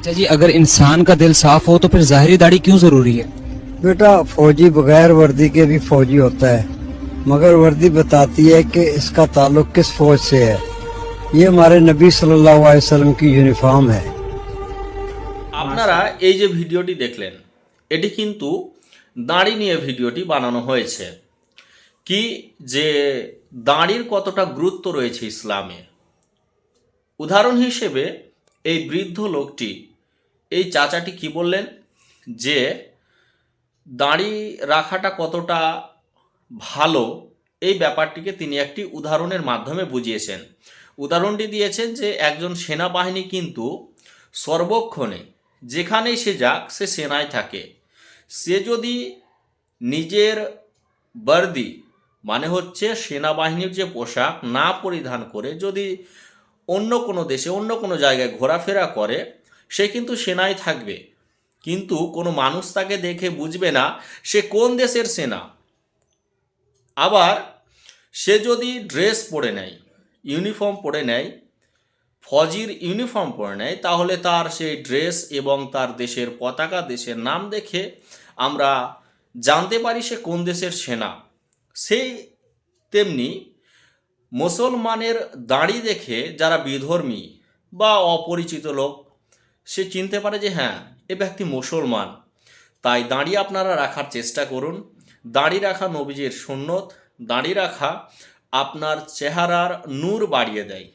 चाचा जी, अगर इंसान का दिल साफ हो तो फिर जाहिरी दाढ़ी क्यों जरूरी है? बेटा, फौजी बगैर वर्दी के भी फौजी होता है, मगर वर्दी बताती है कि इसका ताल्लुक किस फौज से है। ये हमारे नबी सल्लल्लाहु अलैहि वसल्लम की यूनिफॉर्म है। আপনারা এই যে ভিডিওটি দেখলেন, এটি কিন্তু দাড়ি নিয়ে ভিডিওটি বানানো হয়েছে। কি যে দাড়ির কতটা গুরুত্ব রয়েছে ইসলামে। উদাহরণ হিসেবে এই বৃদ্ধ লোকটি, এই চাচাটি কি বললেন যে দাড়ি রাখাটা কতটা ভালো, এই ব্যাপারটিকে তিনি একটি উদাহরণের মাধ্যমে বুঝিয়েছেন। উদাহরণটি দিয়েছেন যে একজন সেনাবাহিনী কিন্তু সর্বক্ষণে যেখানেই সে যাক সে সেনায় থাকে। সে যদি নিজের বর্দি মানে হচ্ছে সেনাবাহিনীর যে পোশাক না পরিধান করে যদি অন্য কোনো দেশে অন্য কোনো জায়গায় ঘোরাফেরা করে, সে কিন্তু সেনায় থাকবে, কিন্তু কোনো মানুষ তাকে দেখে বুঝবে না সে কোন দেশের সেনা। আবার সে যদি ড্রেস পরে নেয়, ইউনিফর্ম পরে নেয়, ফৌজির ইউনিফর্ম পরে নেয়, তাহলে তার সেই ড্রেস এবং তার দেশের পতাকা, দেশের নাম দেখে আমরা জানতে পারি সে কোন দেশের সেনা। সেই তেমনি মুসলমানের দাড়ি দেখে যারা বিধর্মী বা অপরিচিত লোক, সে চিনতে পারে যে হ্যাঁ, এ ব্যক্তি মুসলমান। তাই দাড়ি আপনারা রাখার চেষ্টা করুন। দাড়ি রাখা নবীজির সুন্নত। দাড়ি রাখা আপনার চেহারার নূর বাড়িয়ে দেয়।